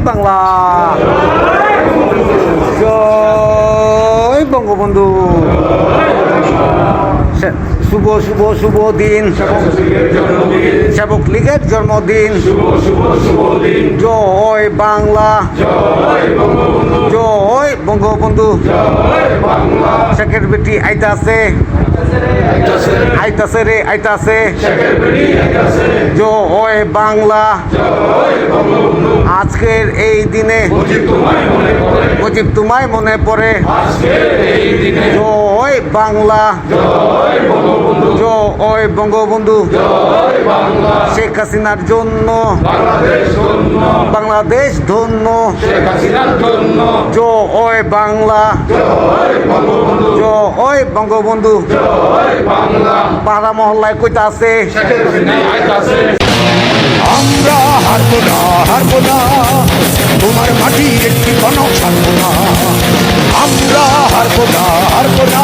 বাংলা, জয় বঙ্গবন্ধু। শুভ শুভ শুভ দিন, সেবক লীগের জন্মদিন। জয় বাংলা, জয় বঙ্গবন্ধু। শেখের বেটি আইতাছে, আইতাছে রে আইতাছে। জয় বাংলা। আজকের এই দিনে মুজিব তোমায় মনে পড়ে। জয় বাংলা, জয় বঙ্গবন্ধু। শেখ হাসিনার জন্য বাংলাদেশ ধন্য। জয় বাংলা, জয় বঙ্গবন্ধু। পাড়া মহল্লায় কইতা আছে, আমরা হারবো না, হারবো না, তোমার মাটির একটি কনক ছাড়বো না। আমরা হারবো না, হারবো না,